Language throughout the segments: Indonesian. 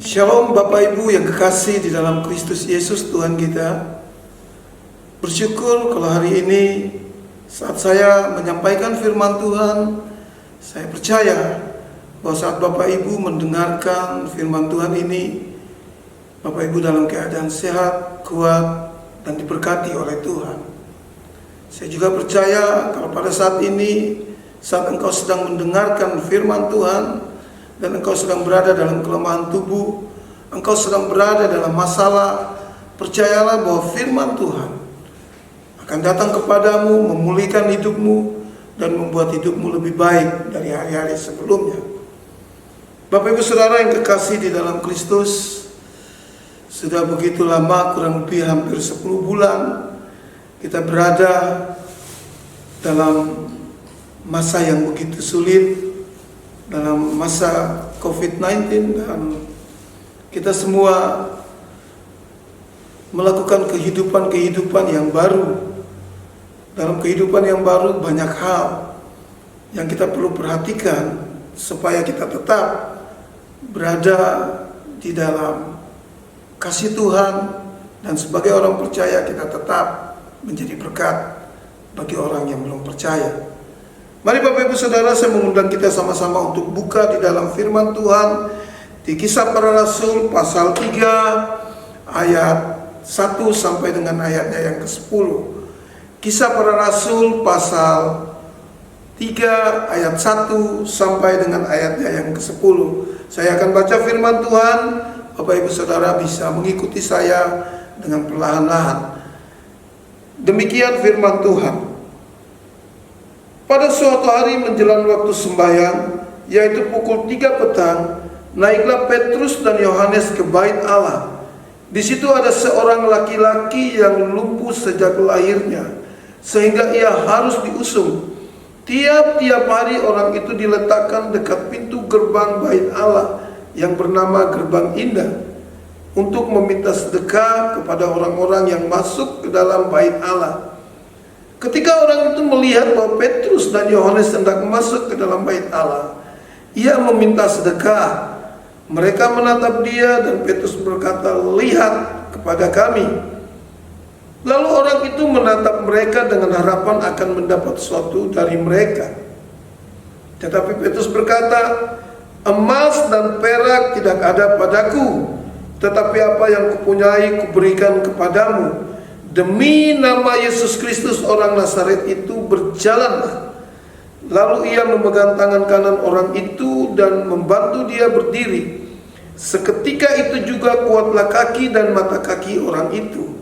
Shalom Bapak Ibu yang kekasih di dalam Kristus Yesus Tuhan kita. Bersyukur kalau hari ini saat saya menyampaikan firman Tuhan, saya percaya bahwa saat Bapak Ibu mendengarkan firman Tuhan ini, Bapak Ibu dalam keadaan sehat, kuat, dan diberkati oleh Tuhan. Saya juga percaya kalau pada saat ini, saat engkau sedang mendengarkan firman Tuhan, dan engkau sedang berada dalam kelemahan tubuh, engkau sedang berada dalam masalah, percayalah bahwa firman Tuhan akan datang kepadamu, memulihkan hidupmu, dan membuat hidupmu lebih baik dari hari-hari sebelumnya. Bapak Ibu Saudara yang kekasih di dalam Kristus, sudah begitu lama, kurang lebih hampir 10 bulan, kita berada dalam masa yang begitu sulit, dalam masa COVID-19, dan kita semua melakukan kehidupan yang baru. Dalam kehidupan yang baru banyak hal yang kita perlu perhatikan supaya kita tetap berada di dalam kasih Tuhan, dan sebagai orang percaya kita tetap menjadi berkat bagi orang yang belum percaya. Mari Bapak Ibu Saudara, saya mengundang kita sama-sama untuk buka di dalam firman Tuhan di Kisah Para Rasul pasal 3 ayat 1 sampai dengan ayatnya yang ke-10. Kisah Para Rasul pasal 3 ayat 1 sampai dengan ayatnya yang ke-10. Saya akan baca firman Tuhan, Bapak Ibu Saudara bisa mengikuti saya dengan perlahan-lahan. Demikian firman Tuhan. Pada suatu hari menjelang waktu sembahyang, yaitu pukul 3 petang, naiklah Petrus dan Yohanes ke bait Allah. Di situ ada seorang laki-laki yang lumpuh sejak lahirnya, sehingga ia harus diusung. Tiap-tiap hari orang itu diletakkan dekat pintu gerbang bait Allah yang bernama Gerbang Indah, untuk meminta sedekah kepada orang-orang yang masuk ke dalam bait Allah. Ketika orang itu melihat bahwa Petrus dan Yohanes hendak masuk ke dalam bait Allah, ia meminta sedekah. Mereka menatap dia, dan Petrus berkata, "Lihat kepada kami." Lalu orang itu menatap mereka dengan harapan akan mendapat sesuatu dari mereka. Tetapi Petrus berkata, "Emas dan perak tidak ada padaku, tetapi apa yang kupunyai kuberikan kepadamu. Demi nama Yesus Kristus orang Nazaret itu, berjalanlah." Lalu ia memegang tangan kanan orang itu dan membantu dia berdiri. Seketika itu juga kuatlah kaki dan mata kaki orang itu.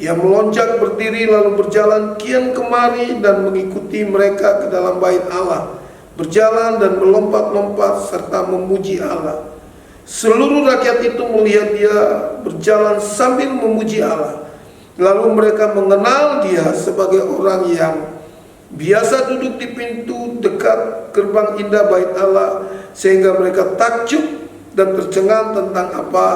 Ia melonjak berdiri lalu berjalan kian kemari dan mengikuti mereka ke dalam bait Allah, berjalan dan melompat-lompat serta memuji Allah. Seluruh rakyat itu melihat dia berjalan sambil memuji Allah. Lalu mereka mengenal dia sebagai orang yang biasa duduk di pintu dekat gerbang indah bait Allah, sehingga mereka takjub dan tercengang tentang apa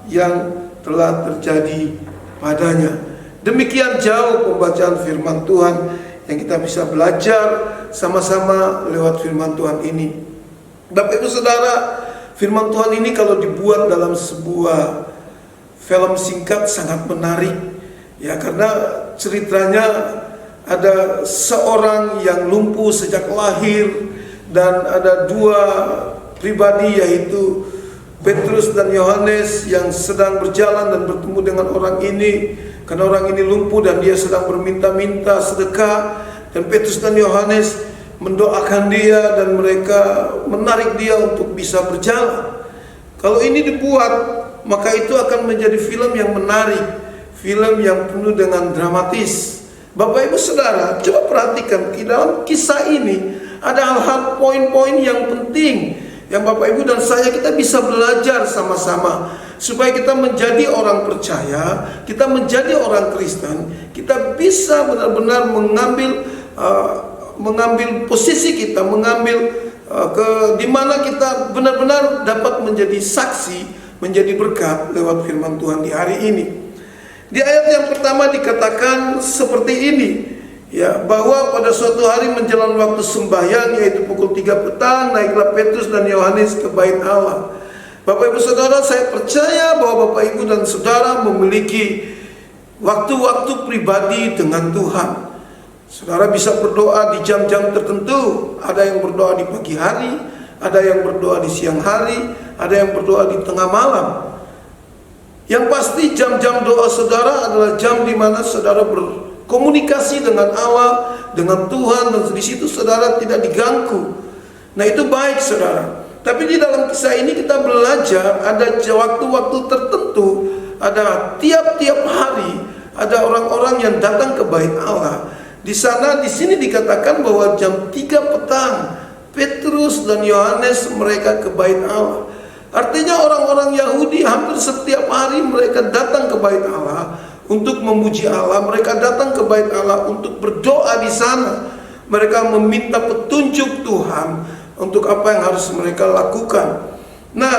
yang telah terjadi padanya. Demikian jauh pembacaan firman Tuhan yang kita bisa belajar sama-sama lewat firman Tuhan ini. Bapak Ibu Saudara, firman Tuhan ini kalau dibuat dalam sebuah film singkat sangat menarik. Ya, karena ceritanya ada seorang yang lumpuh sejak lahir, dan ada dua pribadi, yaitu Petrus dan Yohanes yang sedang berjalan dan bertemu dengan orang ini. Karena orang ini lumpuh dan dia sedang berminta-minta sedekah, dan Petrus dan Yohanes mendoakan dia dan mereka menarik dia untuk bisa berjalan. Kalau ini dibuat, maka itu akan menjadi film yang menarik, film yang penuh dengan dramatis. Bapak Ibu Saudara, coba perhatikan di dalam kisah ini ada hal-hal poin-poin yang penting yang Bapak Ibu dan saya kita bisa belajar sama-sama supaya kita menjadi orang percaya, kita menjadi orang Kristen, kita bisa benar-benar mengambil posisi kita, di mana kita benar-benar dapat menjadi saksi, menjadi berkat lewat firman Tuhan di hari ini. Di ayat yang pertama dikatakan seperti ini, ya, bahwa pada suatu hari menjelang waktu sembahyang, yaitu pukul 3 petang, naiklah Petrus dan Yohanes ke bait Allah. Bapak Ibu Saudara, saya percaya bahwa Bapak Ibu dan Saudara memiliki waktu-waktu pribadi dengan Tuhan. Saudara bisa berdoa di jam-jam tertentu. Ada yang berdoa di pagi hari, ada yang berdoa di siang hari, ada yang berdoa di tengah malam. Yang pasti jam-jam doa saudara adalah jam di mana saudara berkomunikasi dengan Allah, dengan Tuhan, dan di situ saudara tidak diganggu. Nah, itu baik saudara. Tapi di dalam kisah ini kita belajar ada waktu-waktu tertentu, ada tiap-tiap hari ada orang-orang yang datang ke bait Allah. Di sini dikatakan bahwa jam 3 petang Petrus dan Yohanes mereka ke bait Allah. Artinya orang-orang Yahudi hampir setiap hari mereka datang ke bait Allah untuk memuji Allah. Mereka datang ke bait Allah untuk berdoa di sana. Mereka meminta petunjuk Tuhan untuk apa yang harus mereka lakukan. Nah,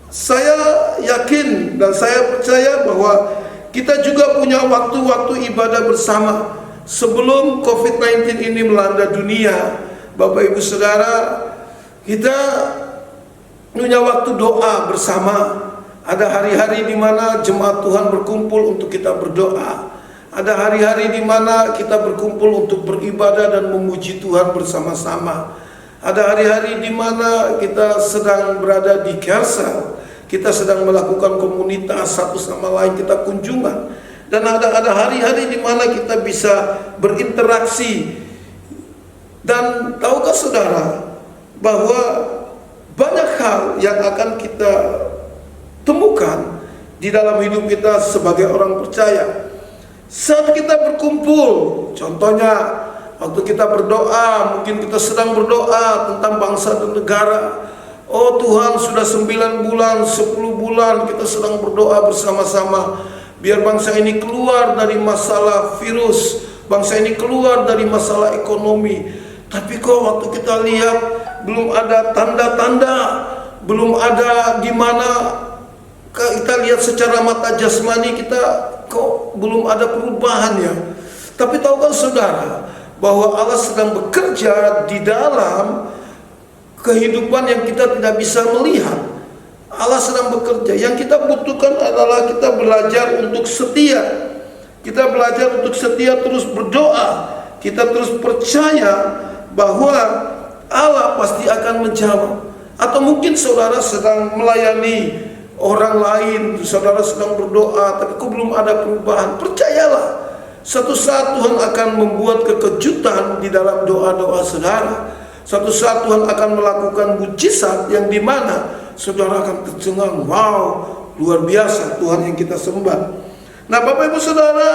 saya yakin dan saya percaya bahwa kita juga punya waktu-waktu ibadah bersama. Sebelum COVID-19 ini melanda dunia, Bapak Ibu Saudara, kita punya waktu doa bersama. Ada hari-hari di mana jemaat Tuhan berkumpul untuk kita berdoa. Ada hari-hari di mana kita berkumpul untuk beribadah dan memuji Tuhan bersama-sama. Ada hari-hari di mana kita sedang berada di Kersel. Kita sedang melakukan komunitas satu sama lain, kita kunjungan. Dan ada hari-hari di mana kita bisa berinteraksi. Dan tahukah saudara bahwa banyak hal yang akan kita temukan di dalam hidup kita sebagai orang percaya. Saat kita berkumpul, contohnya waktu kita berdoa, mungkin kita sedang berdoa tentang bangsa dan negara. Oh Tuhan, sudah 9 bulan, 10 bulan kita sedang berdoa bersama-sama. Biar bangsa ini keluar dari masalah virus, bangsa ini keluar dari masalah ekonomi. Tapi kok waktu kita lihat belum ada tanda-tanda, belum ada di mana kita lihat secara mata jasmani kita kok belum ada perubahan ya. Tapi tahukah saudara bahwa Allah sedang bekerja di dalam kehidupan yang kita tidak bisa melihat. Allah sedang bekerja. Yang kita butuhkan adalah kita belajar untuk setia. Kita belajar untuk setia, terus berdoa. Kita terus percaya bahwa Allah pasti akan menjawab. Atau mungkin saudara sedang melayani orang lain, saudara sedang berdoa, tapi kok belum ada perubahan. Percayalah, suatu saat Tuhan akan membuat kekejutan di dalam doa-doa saudara. Suatu saat Tuhan akan melakukan mujizat yang dimana saudara akan tercengang, wow, luar biasa Tuhan yang kita sembah. Nah Bapak Ibu Saudara,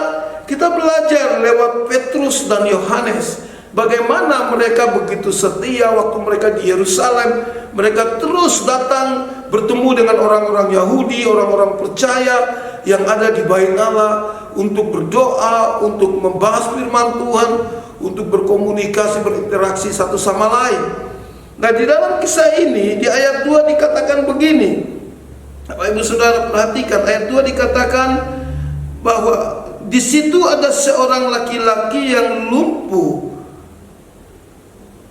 kita belajar lewat Petrus dan Yohanes bagaimana mereka begitu setia waktu mereka di Yerusalem. Mereka terus datang bertemu dengan orang-orang Yahudi, orang-orang percaya yang ada di bait Allah untuk berdoa, untuk membahas firman Tuhan, untuk berkomunikasi, berinteraksi satu sama lain. Nah di dalam kisah ini di ayat 2 dikatakan begini. Bapak Ibu Saudara perhatikan ayat 2 dikatakan bahwa di situ ada seorang laki-laki yang lumpuh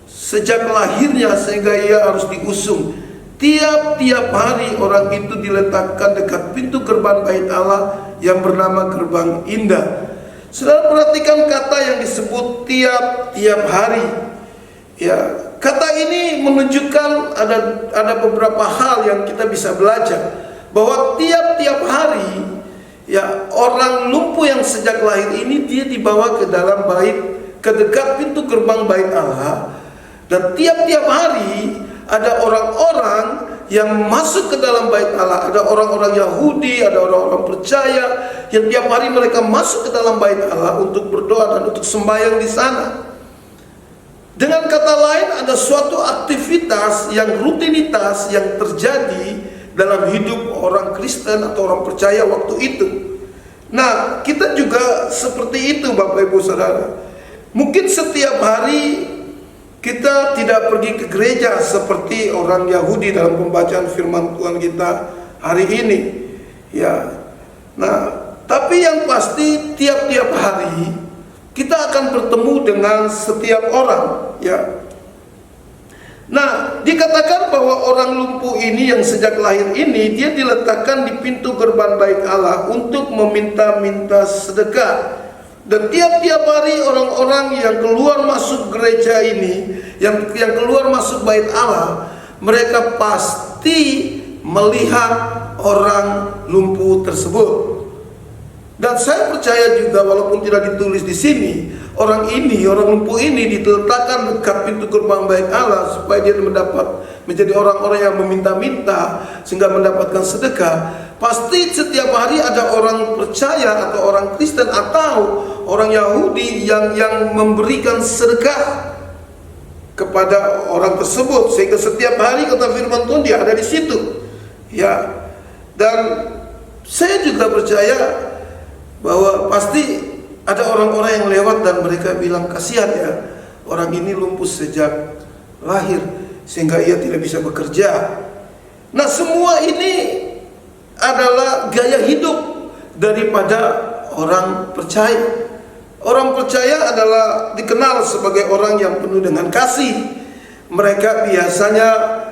sejak lahirnya sehingga ia harus diusung. Tiap-tiap hari orang itu diletakkan dekat pintu gerbang bait Allah yang bernama Gerbang Indah. Saudara perhatikan kata yang disebut tiap-tiap hari. Ya, kata ini menunjukkan ada beberapa hal yang kita bisa belajar. Bahwa tiap-tiap hari ya orang lumpuh yang sejak lahir ini dia dibawa ke dalam bait, ke dekat pintu gerbang bait Allah. Dan tiap-tiap hari ada orang-orang yang masuk ke dalam bait Allah. Ada orang-orang Yahudi, ada orang-orang percaya yang tiap hari mereka masuk ke dalam bait Allah untuk berdoa dan untuk sembahyang di sana. Dengan kata lain, ada suatu aktivitas yang rutinitas yang terjadi dalam hidup orang Kristen atau orang percaya waktu itu. Nah, kita juga seperti itu Bapak Ibu Saudara. Mungkin setiap hari kita tidak pergi ke gereja seperti orang Yahudi dalam pembacaan firman Tuhan kita hari ini. Ya. Nah, tapi yang pasti tiap-tiap hari kita akan bertemu dengan setiap orang, ya. Nah, dikatakan bahwa orang lumpuh ini yang sejak lahir ini, dia diletakkan di pintu gerbang bait Allah untuk meminta-minta sedekah. Dan tiap-tiap hari orang-orang yang keluar masuk gereja ini, yang keluar masuk bait Allah, mereka pasti melihat orang lumpuh tersebut. Dan saya percaya juga, walaupun tidak ditulis di sini, orang lumpuh ini diletakkan dekat pintu gerbang bait Allah supaya dia menjadi orang-orang yang meminta-minta sehingga mendapatkan sedekah. Pasti setiap hari ada orang percaya atau orang Kristen atau orang Yahudi yang memberikan sedekah kepada orang tersebut, sehingga setiap hari kata firman Tuhan dia ada di situ. Ya. Dan saya juga percaya bahwa pasti ada orang-orang yang lewat dan mereka bilang, kasihan ya, orang ini lumpuh sejak lahir sehingga ia tidak bisa bekerja. Nah, semua ini adalah gaya hidup daripada orang percaya. Orang percaya adalah dikenal sebagai orang yang penuh dengan kasih. Mereka biasanya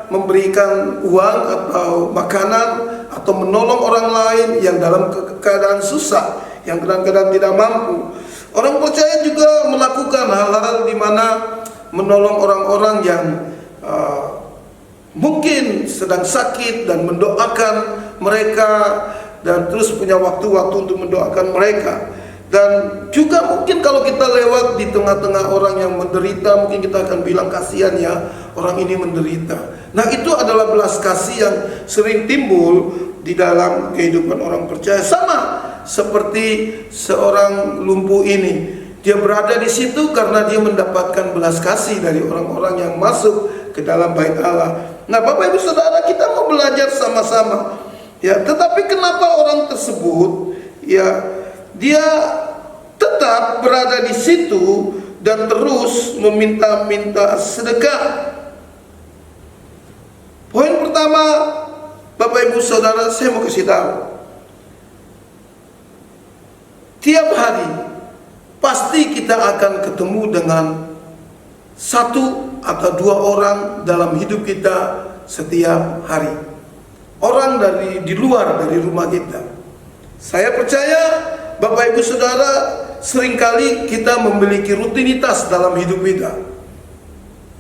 memberikan uang atau makanan atau menolong orang lain yang dalam keadaan susah, yang kadang-kadang tidak mampu. Orang percaya juga melakukan hal-hal di mana menolong orang-orang yang mungkin sedang sakit dan mendoakan mereka, dan terus punya waktu-waktu untuk mendoakan mereka. Dan juga mungkin kalau kita lewat di tengah-tengah orang yang menderita, mungkin kita akan bilang, kasihan ya, orang ini menderita. Nah, itu adalah belas kasih yang sering timbul di dalam kehidupan orang percaya. Sama seperti seorang lumpuh ini, dia berada di situ karena dia mendapatkan belas kasih dari orang-orang yang masuk ke dalam bait Allah. Nah, Bapak Ibu Saudara, kita mau belajar sama-sama. Ya, tetapi kenapa orang tersebut ya dia tetap berada di situ dan terus meminta-minta sedekah? Poin pertama, Bapak Ibu Saudara, saya mau kasih tahu. Tiap hari pasti kita akan ketemu dengan satu atau dua orang dalam hidup kita setiap hari. Orang di luar dari rumah kita. Saya percaya Bapak Ibu Saudara, seringkali kita memiliki rutinitas dalam hidup kita.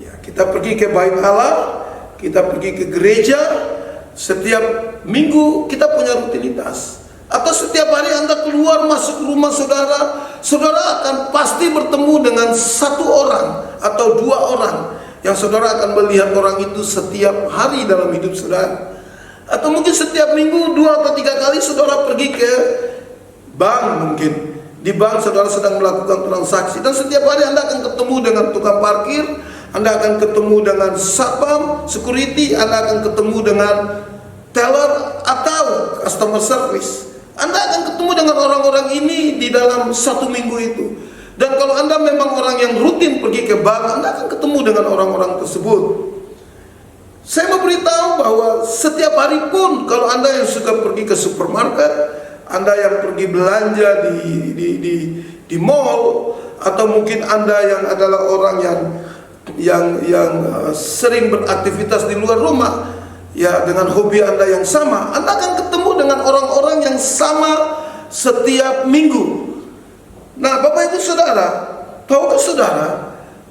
Ya, kita pergi ke bait Allah, kita pergi ke gereja, setiap minggu kita punya rutinitas. Atau setiap hari Anda keluar masuk rumah saudara, saudara akan pasti bertemu dengan satu orang atau dua orang yang saudara akan melihat orang itu setiap hari dalam hidup saudara. Atau mungkin setiap minggu 2 atau 3 kali saudara pergi ke bank, mungkin di bank saudara sedang melakukan transaksi, dan setiap hari Anda akan ketemu dengan tukang parkir, Anda akan ketemu dengan satpam, security, Anda akan ketemu dengan teller atau customer service. Anda akan ketemu dengan orang-orang ini di dalam 1 minggu itu. Dan kalau Anda memang orang yang rutin pergi ke bank, Anda akan ketemu dengan orang-orang tersebut. Saya mau beritahu bahwa setiap hari pun kalau Anda yang suka pergi ke supermarket, Anda yang pergi belanja di mall, atau mungkin Anda yang adalah orang yang sering beraktivitas di luar rumah, ya dengan hobi Anda yang sama, Anda akan ketemu dengan orang-orang yang sama setiap minggu. Nah, Bapak Ibu Saudara, tahukah saudara,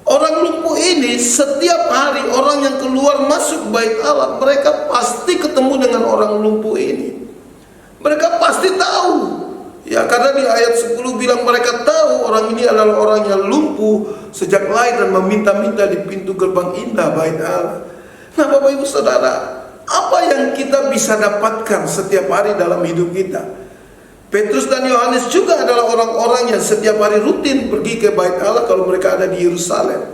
orang lumpuh ini setiap hari orang yang keluar masuk bait Allah, mereka pasti ketemu dengan orang lumpuh ini. Mereka pasti tahu. Ya, karena di ayat 10 bilang mereka tahu orang ini adalah orang yang lumpuh sejak lahir dan meminta-minta di pintu gerbang indah bait Allah. Nah, Bapak Ibu Saudara, apa yang kita bisa dapatkan setiap hari dalam hidup kita? Petrus dan Yohanes juga adalah orang-orang yang setiap hari rutin pergi ke bait Allah kalau mereka ada di Yerusalem.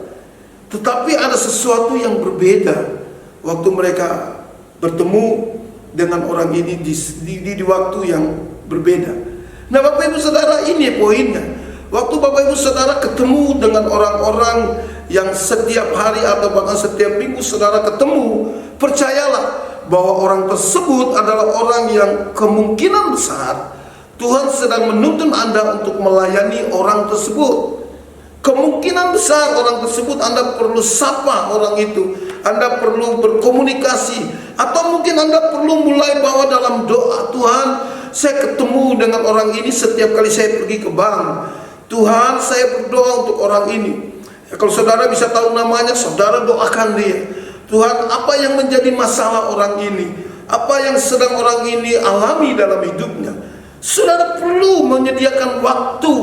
Tetapi ada sesuatu yang berbeda waktu mereka bertemu dengan orang ini di waktu yang berbeda. Nah, Bapak Ibu Saudara, ini poinnya. Waktu Bapak Ibu Saudara ketemu dengan orang-orang yang setiap hari atau bahkan setiap minggu saudara ketemu, percayalah bahwa orang tersebut adalah orang yang kemungkinan besar Tuhan sedang menuntun Anda untuk melayani orang tersebut. Kemungkinan besar orang tersebut Anda perlu sapa orang itu. Anda perlu berkomunikasi, atau mungkin Anda perlu mulai bawa dalam doa. Tuhan, saya ketemu dengan orang ini setiap kali saya pergi ke bank. Tuhan, saya berdoa untuk orang ini. Ya, kalau saudara bisa tahu namanya, saudara doakan dia. Tuhan, apa yang menjadi masalah orang ini? Apa yang sedang orang ini alami dalam hidupnya? Saudara perlu menyediakan waktu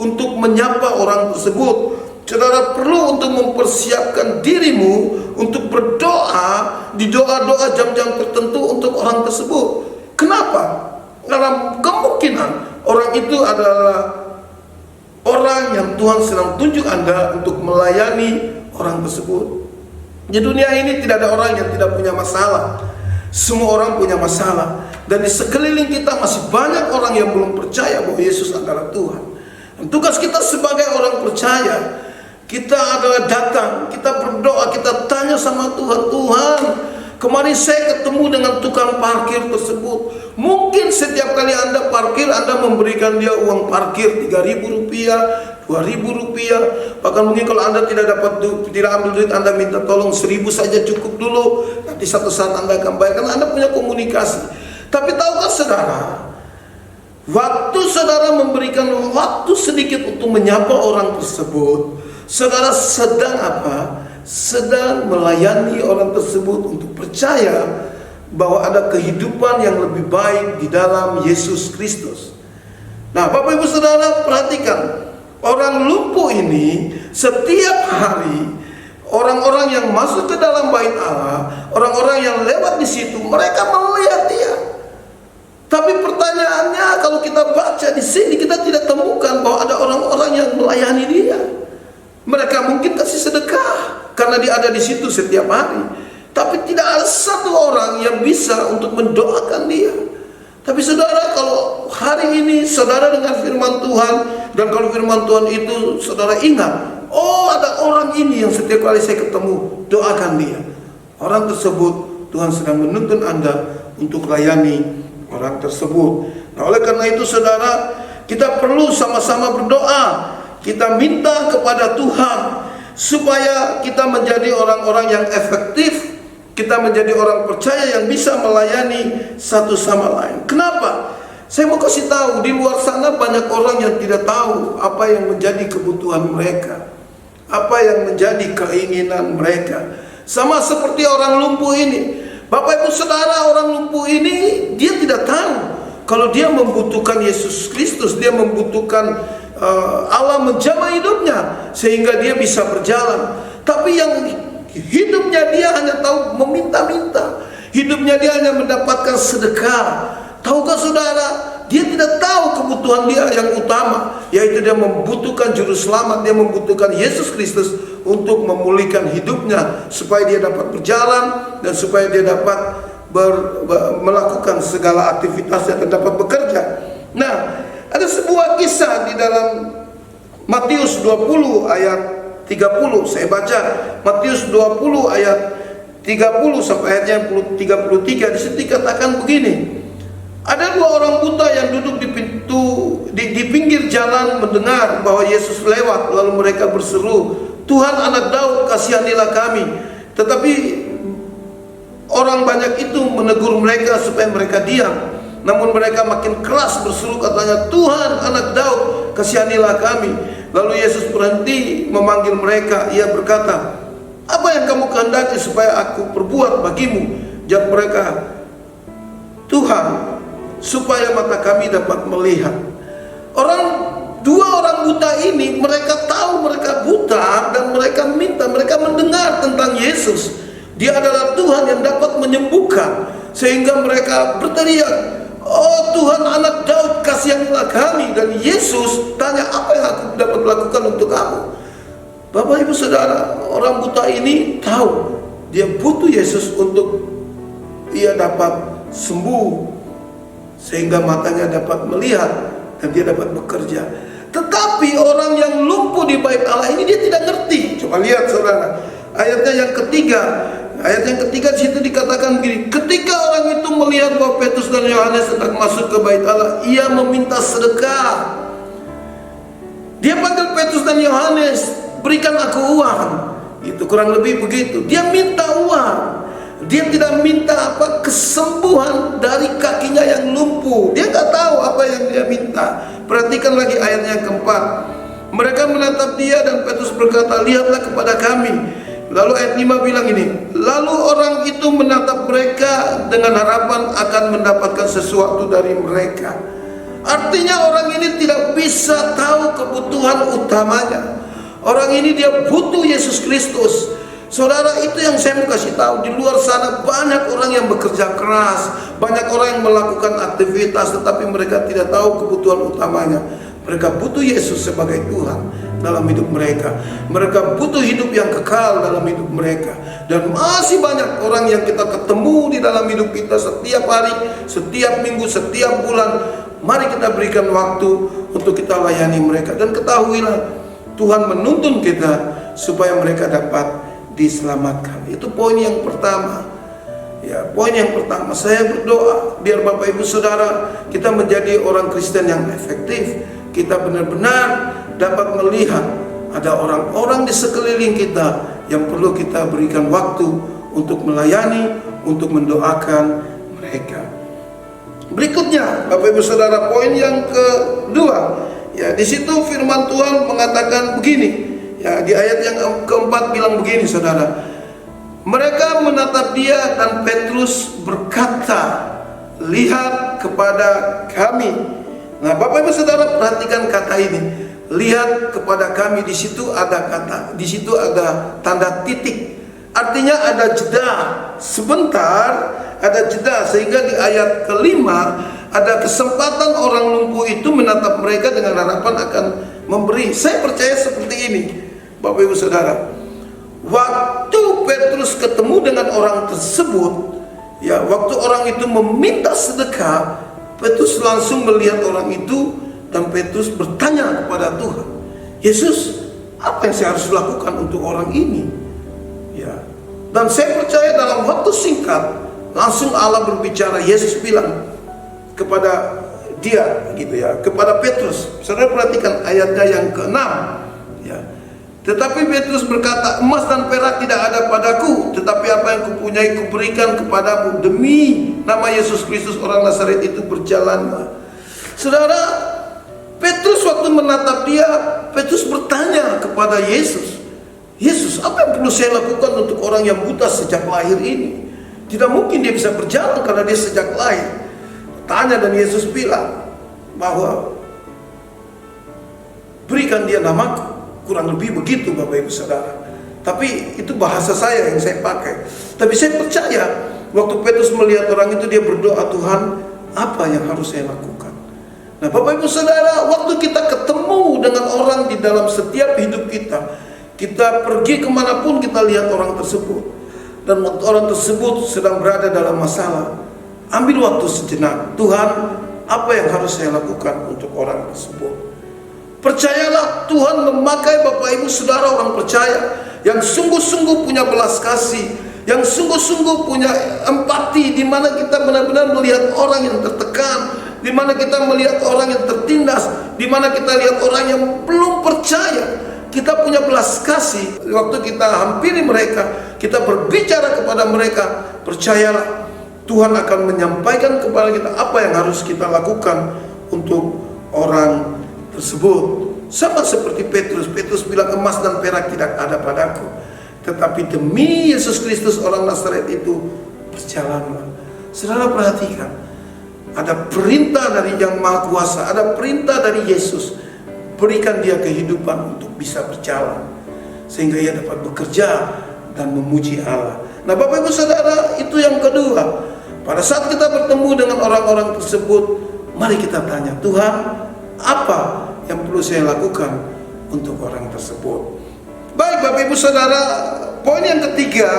untuk menyapa orang tersebut. Saudara perlu untuk mempersiapkan dirimu untuk berdoa di doa-doa jam-jam tertentu untuk orang tersebut. Kenapa? Karena kemungkinan orang itu adalah orang yang Tuhan sedang tunjuk Anda untuk melayani orang tersebut. Di dunia ini tidak ada orang yang tidak punya masalah. Semua orang punya masalah. Dan di sekeliling kita masih banyak orang yang belum percaya bahwa Yesus adalah Tuhan. Dan tugas kita sebagai orang percaya, kita adalah datang, kita berdoa, kita tanya sama Tuhan. Tuhan, kemarin saya ketemu dengan tukang parkir tersebut. Mungkin setiap kali Anda parkir, Anda memberikan dia uang parkir 3.000 rupiah, 2.000 rupiah. Bahkan mungkin kalau Anda tidak ambil duit, Anda minta tolong 1.000 saja cukup dulu. Nanti satu saat Anda akan bayar, karena Anda punya komunikasi. Tapi tahukah saudara, waktu saudara memberikan waktu sedikit untuk menyapa orang tersebut, saudara sedang apa? Sedang melayani orang tersebut untuk percaya bahwa ada kehidupan yang lebih baik di dalam Yesus Kristus. Nah, Bapak Ibu Saudara, perhatikan, orang lumpuh ini setiap hari, orang-orang yang masuk ke dalam bait Allah, orang-orang yang lewat di situ, mereka melihat dia. Tapi pertanyaannya, kalau kita baca di sini, kita tidak temukan bahwa ada orang-orang yang melayani dia. Mereka mungkin kasih sedekah karena dia ada di situ setiap hari. Tapi tidak ada satu orang yang bisa untuk mendoakan dia. Tapi saudara, kalau hari ini saudara dengar firman Tuhan, dan kalau firman Tuhan itu saudara ingat, oh ada orang ini yang setiap kali saya ketemu, doakan dia. Orang tersebut, Tuhan sedang menuntun Anda untuk layani orang tersebut. Nah, oleh karena itu saudara, kita perlu sama-sama berdoa. Kita minta kepada Tuhan supaya kita menjadi orang-orang yang efektif. Kita menjadi orang percaya yang bisa melayani satu sama lain. Kenapa? Saya mau kasih tahu, di luar sana banyak orang yang tidak tahu apa yang menjadi kebutuhan mereka, apa yang menjadi keinginan mereka. Sama seperti orang lumpuh ini. Bapak Ibu Saudara, orang lumpuh ini dia tidak tahu kalau dia membutuhkan Yesus Kristus, dia membutuhkan Allah menjamah hidupnya sehingga dia bisa berjalan. Tapi yang hidupnya dia hanya tahu meminta-minta, hidupnya dia hanya mendapatkan sedekah. Tahukah saudara, dia tidak tahu kebutuhan dia yang utama, yaitu dia membutuhkan juru selamat, dia membutuhkan Yesus Kristus untuk memulihkan hidupnya supaya dia dapat berjalan dan supaya dia dapat melakukan segala aktivitasnya dan dapat bekerja. Nah, ada sebuah kisah di dalam Matius 20 ayat 30. Saya baca Matius 20 ayat 30 sampai ayat 33. Di situ dikatakan begini. Ada dua orang buta yang duduk di di pinggir jalan mendengar bahwa Yesus lewat, lalu mereka berseru, "Tuhan, Anak Daud, kasihanilah kami." Tetapi orang banyak itu menegur mereka supaya mereka diam. Namun mereka makin keras berseru, katanya, "Tuhan, Anak Daud, kasihanilah kami." Lalu Yesus berhenti memanggil mereka. Ia berkata, "Apa yang kamu kehendaki supaya aku perbuat bagimu?" Jawab mereka, "Tuhan, supaya mata kami dapat melihat." Dua orang buta ini, mereka tahu mereka buta dan mereka minta, mereka mendengar tentang Yesus. Dia adalah Tuhan yang dapat menyembuhkan. Sehingga mereka berteriak, "Oh Tuhan, Anak Daud, kasihanilah kami." Dan Yesus tanya, "Apa yang aku dapat lakukan untuk kamu?" Bapak Ibu Saudara, orang buta ini tahu dia butuh Yesus untuk ia dapat sembuh, sehingga matanya dapat melihat dan dia dapat bekerja. Tetapi orang yang lumpuh di bait Allah ini dia tidak ngerti. Coba lihat saudara, ayatnya yang ketiga. Ayat yang ketiga di situ dikatakan begini, ketika orang itu melihat bahwa Petrus dan Yohanes sedang masuk ke bait Allah, ia meminta sedekah. Dia panggil Petrus dan Yohanes, "Berikan aku uang." Itu kurang lebih begitu. Dia minta uang. Dia tidak minta kesembuhan dari kakinya yang lumpuh. Dia nggak tahu apa yang dia minta. Perhatikan lagi ayatnya yang keempat. Mereka menatap dia dan Petrus berkata, lihatlah kepada kami. Lalu ayat 5 bilang ini, lalu orang itu menatap mereka dengan harapan akan mendapatkan sesuatu dari mereka. Artinya orang ini tidak bisa tahu kebutuhan utamanya. Orang ini dia butuh Yesus Kristus. Saudara, itu yang saya mau kasih tahu. Di luar sana banyak orang yang bekerja keras, banyak orang yang melakukan aktivitas, tetapi mereka tidak tahu kebutuhan utamanya. Mereka butuh Yesus sebagai Tuhan dalam hidup mereka. Mereka butuh hidup yang kekal dalam hidup mereka. Dan masih banyak orang yang kita ketemu di dalam hidup kita setiap hari, setiap minggu, setiap bulan. Mari kita berikan waktu untuk kita layani mereka. Dan ketahuilah, Tuhan menuntun kita supaya mereka dapat diselamatkan. Itu poin yang pertama. Ya, poin yang pertama, saya berdoa biar Bapak Ibu Saudara kita menjadi orang Kristen yang efektif. Kita benar-benar dapat melihat ada orang-orang di sekeliling kita yang perlu kita berikan waktu untuk melayani, untuk mendoakan mereka. Berikutnya, Bapak Ibu Saudara, poin yang kedua, ya, di situ firman Tuhan mengatakan begini. Ya, di ayat yang keempat bilang begini, saudara. Mereka menatap dia dan Petrus berkata, lihat kepada kami. Nah, Bapak Ibu Saudara, perhatikan kata ini. Lihat kepada kami. Di situ ada kata, di situ ada tanda titik. Artinya ada jeda sebentar, ada jeda, sehingga di ayat kelima ada kesempatan orang lumpuh itu menatap mereka dengan harapan akan memberi. Saya percaya seperti ini, Bapak Ibu Saudara. Waktu Petrus ketemu dengan orang tersebut, ya, waktu orang itu meminta sedekah, Petrus langsung melihat orang itu dan Petrus bertanya kepada Tuhan, Yesus, apa yang saya harus lakukan untuk orang ini? Ya, dan saya percaya dalam waktu singkat langsung Allah berbicara. Yesus bilang kepada dia, gitu ya, kepada Petrus. Saudara perhatikan ayatnya yang ke-6. Ya. Tetapi Petrus berkata, emas dan perak tidak ada padaku, tetapi apa yang kupunyai kuberikan kepadamu. Demi nama Yesus Kristus orang Nazaret itu berjalanlah. Saudara, Petrus waktu menatap dia, Petrus bertanya kepada Yesus, Yesus, apa yang perlu saya lakukan untuk orang yang buta sejak lahir ini? Tidak mungkin dia bisa berjalan karena dia sejak lahir. Tanya, dan Yesus bilang bahwa berikan dia namaku. Kurang lebih begitu, Bapak Ibu Saudara. Tapi itu bahasa saya yang saya pakai. Tapi saya percaya waktu Petrus melihat orang itu, dia berdoa, Tuhan, apa yang harus saya lakukan? Nah, Bapak Ibu Saudara, waktu kita ketemu dengan orang di dalam setiap hidup kita, kita pergi kemanapun, kita lihat orang tersebut, dan waktu orang tersebut sedang berada dalam masalah, ambil waktu sejenak. Tuhan, apa yang harus saya lakukan untuk orang tersebut? Percayalah, Tuhan memakai Bapak Ibu Saudara orang percaya yang sungguh-sungguh punya belas kasih, yang sungguh-sungguh punya empati, di mana kita benar-benar melihat orang yang tertekan, di mana kita melihat orang yang tertindas, di mana kita lihat orang yang belum percaya. Kita punya belas kasih. Waktu kita hampiri mereka, kita berbicara kepada mereka, percayalah, Tuhan akan menyampaikan kepada kita apa yang harus kita lakukan untuk orang tersebut. Sama seperti Petrus. Petrus bilang, emas dan perak tidak ada padaku, tetapi demi Yesus Kristus orang Nazaret itu berjalanlah. Saudara perhatikan, ada perintah dari Yang Maha Kuasa, ada perintah dari Yesus. Berikan dia kehidupan untuk bisa berjalan, sehingga ia dapat bekerja dan memuji Allah. Nah, Bapak Ibu Saudara, itu yang kedua. Pada saat kita bertemu dengan orang-orang tersebut, mari kita tanya, Tuhan, apa yang perlu saya lakukan untuk orang tersebut? Baik, Bapak Ibu Saudara, poin yang ketiga,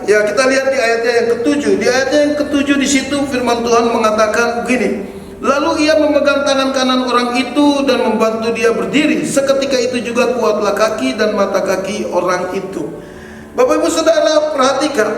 ya, kita lihat di ayatnya yang ketujuh. Di ayatnya yang ketujuh, di situ firman Tuhan mengatakan begini, lalu ia memegang tangan kanan orang itu dan membantu dia berdiri. Seketika itu juga kuatlah kaki dan mata kaki orang itu. Bapak Ibu Saudara perhatikan,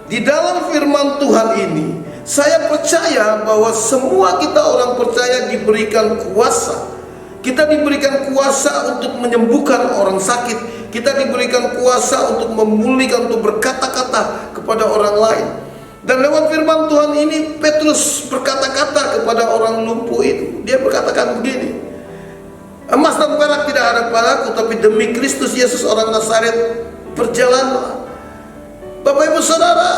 di dalam firman Tuhan ini, saya percaya bahwa semua kita orang percaya diberikan kuasa. Kita diberikan kuasa untuk menyembuhkan orang sakit. Kita diberikan kuasa untuk memulihkan, untuk berkata-kata kepada orang lain. Dan lewat firman Tuhan ini, Petrus berkata-kata kepada orang lumpuh itu. Dia berkatakan begini, emas dan perak tidak ada padaku, tapi demi Kristus Yesus orang Nazaret berjalanlah. Bapak Ibu Saudara,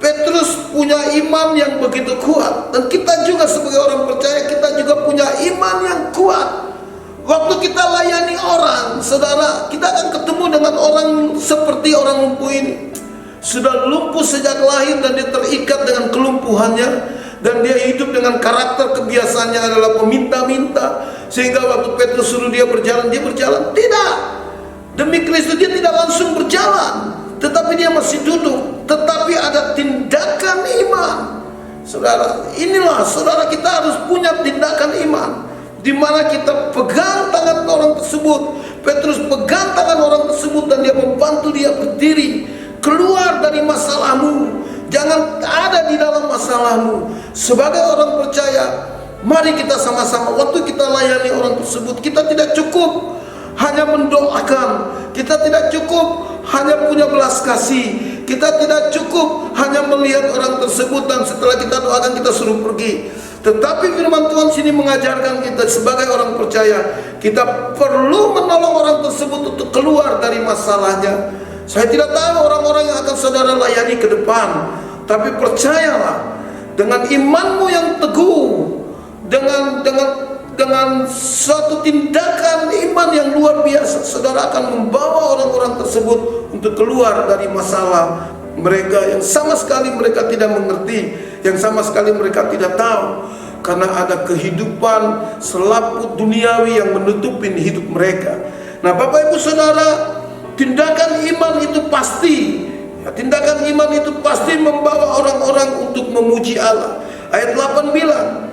Petrus punya iman yang begitu kuat. Dan kita juga sebagai orang percaya, kita juga punya iman yang kuat. Waktu kita layani orang, saudara, kita akan ketemu dengan orang seperti orang lumpuh ini. Sudah lumpuh sejak lahir dan dia terikat dengan kelumpuhannya. Dan dia hidup dengan karakter kebiasaannya adalah meminta-minta. Sehingga waktu Petrus suruh dia berjalan, dia berjalan. Tidak. Demi Kristus dia tidak langsung berjalan, tetapi dia masih duduk. Tetapi ada tindakan iman. Saudara, inilah saudara, kita harus punya tindakan iman, di mana kita pegang tangan orang tersebut. Petrus pegang tangan orang tersebut dan dia membantu dia berdiri, keluar dari masalahmu. Jangan ada di dalam masalahmu. Sebagai orang percaya, mari kita sama-sama, waktu kita layani orang tersebut, kita tidak cukup hanya mendoakan, kita tidak cukup hanya punya belas kasih, kita tidak cukup hanya melihat orang tersebut dan setelah kita doakan kita suruh pergi. Tetapi firman Tuhan sini mengajarkan kita sebagai orang percaya, kita perlu menolong orang tersebut untuk keluar dari masalahnya. Saya tidak tahu orang-orang yang akan saudara layani ke depan, tapi percayalah, dengan imanmu yang teguh, dengan suatu tindakan iman yang luar biasa, saudara akan membawa orang-orang tersebut untuk keluar dari masalah mereka yang sama sekali mereka tidak mengerti, yang sama sekali mereka tidak tahu, karena ada kehidupan selaput duniawi yang menutupin hidup mereka. Nah, Bapak Ibu Saudara, tindakan iman itu pasti, tindakan iman itu pasti membawa orang-orang untuk memuji Allah. Ayat 8 bilang,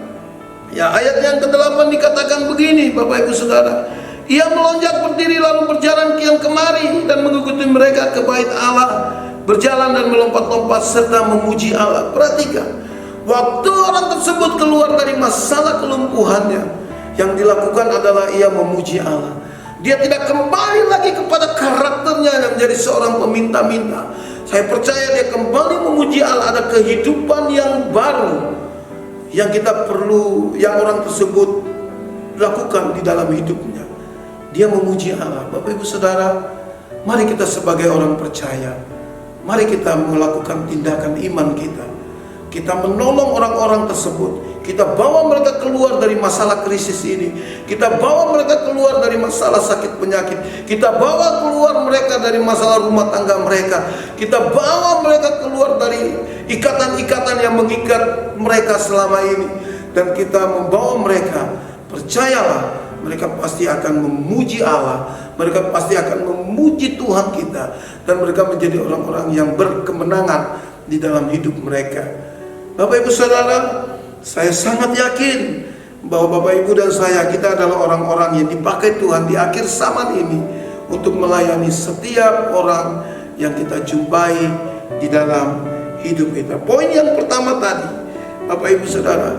ayat yang ke-8 dikatakan begini, Bapak Ibu Saudara, ia melonjak berdiri lalu berjalan kian kemari dan mengikuti mereka ke bait Allah, berjalan dan melompat-lompat serta memuji Allah. Perhatikan, waktu orang tersebut keluar dari masalah kelumpuhannya, yang dilakukan adalah ia memuji Allah. Dia tidak kembali lagi kepada karakternya yang menjadi seorang peminta-minta. Saya percaya dia kembali memuji Allah. Ada kehidupan yang baru yang kita perlu, yang orang tersebut lakukan di dalam hidupnya. Dia memuji Allah. Bapak Ibu Saudara, mari kita sebagai orang percaya, mari kita melakukan tindakan iman kita. Kita menolong orang-orang tersebut. Kita bawa mereka keluar dari masalah krisis ini. Kita bawa mereka keluar dari masalah sakit penyakit. Kita bawa keluar mereka dari masalah rumah tangga mereka. Kita bawa mereka keluar dari ikatan-ikatan yang mengikat mereka selama ini. Dan kita membawa mereka, percayalah, mereka pasti akan memuji Allah. Mereka pasti akan memuji Tuhan kita. Dan mereka menjadi orang-orang yang berkemenangan di dalam hidup mereka. Bapak Ibu Saudara, saya sangat yakin bahwa Bapak Ibu dan saya, kita adalah orang-orang yang dipakai Tuhan di akhir zaman ini untuk melayani setiap orang yang kita jumpai di dalam hidup kita. Poin yang pertama tadi, Bapak Ibu Saudara,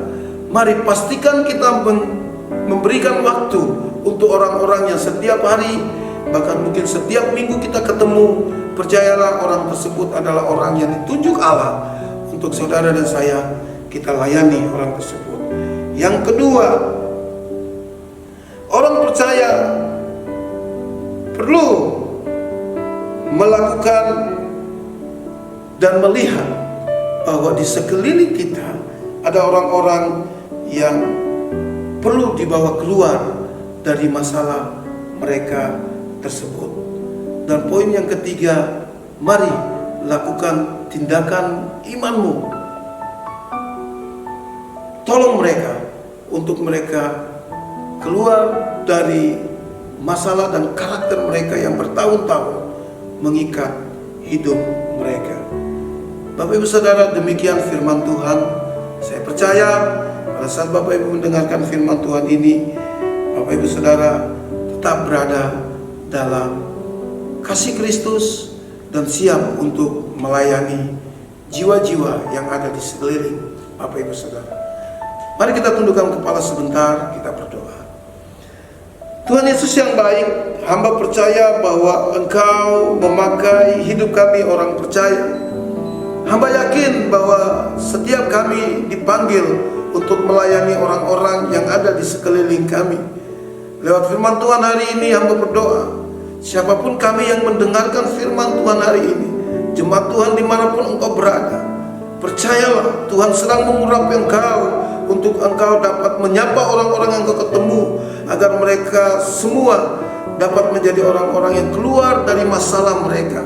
mari pastikan kita memberikan waktu untuk orang-orang yang setiap hari, bahkan mungkin setiap minggu kita ketemu. Percayalah, orang tersebut adalah orang yang ditunjuk Allah untuk saudara dan saya, kita layani orang tersebut. Yang kedua, orang percaya perlu melakukan dan melihat bahwa di sekeliling kita ada orang-orang yang perlu dibawa keluar dari masalah mereka tersebut. Dan poin yang ketiga, mari lakukan tindakan imanmu. Tolong mereka untuk mereka keluar dari masalah dan karakter mereka yang bertahun-tahun mengikat hidup mereka. Bapak Ibu Saudara, demikian firman Tuhan. Saya percaya pada saat Bapak Ibu mendengarkan firman Tuhan ini, Bapak Ibu Saudara tetap berada dalam kasih Kristus dan siap untuk melayani jiwa-jiwa yang ada di sekeliling Bapak Ibu Saudara. Mari kita tundukkan kepala sebentar, kita berdoa. Tuhan Yesus yang baik, hamba percaya bahwa Engkau memakai hidup kami orang percaya. Hamba yakin bahwa setiap kami dipanggil untuk melayani orang-orang yang ada di sekeliling kami. Lewat firman Tuhan hari ini hamba berdoa, siapapun kami yang mendengarkan firman Tuhan hari ini, jemaat Tuhan dimanapun engkau berada, percayalah Tuhan sedang mengurapi engkau untuk engkau dapat menyapa orang-orang yang engkau ketemu, agar mereka semua dapat menjadi orang-orang yang keluar dari masalah mereka.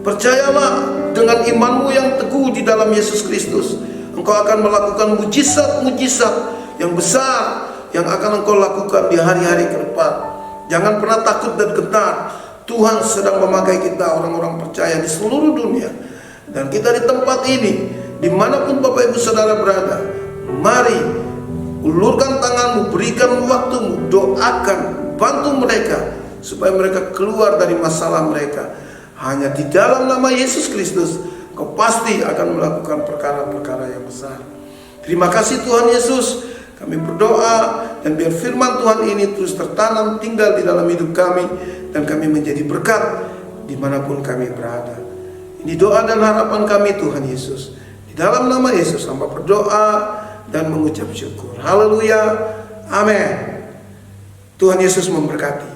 Percayalah dengan imanmu yang teguh di dalam Yesus Kristus, engkau akan melakukan mujizat-mujizat yang besar yang akan engkau lakukan di hari-hari ke depan. Jangan pernah takut dan gentar. Tuhan sedang memakai kita orang-orang percaya di seluruh dunia. Dan kita di tempat ini, dimanapun Bapak Ibu Saudara berada, mari ulurkan tanganmu, berikan waktumu, doakan, bantu mereka supaya mereka keluar dari masalah mereka. Hanya di dalam nama Yesus Kristus kau pasti akan melakukan perkara-perkara yang besar. Terima kasih Tuhan Yesus. Kami berdoa dan biar firman Tuhan ini terus tertanam tinggal di dalam hidup kami, dan kami menjadi berkat dimanapun kami berada. Ini doa dan harapan kami Tuhan Yesus. Di dalam nama Yesus hamba berdoa dan mengucap syukur. Haleluya. Amin. Tuhan Yesus memberkati.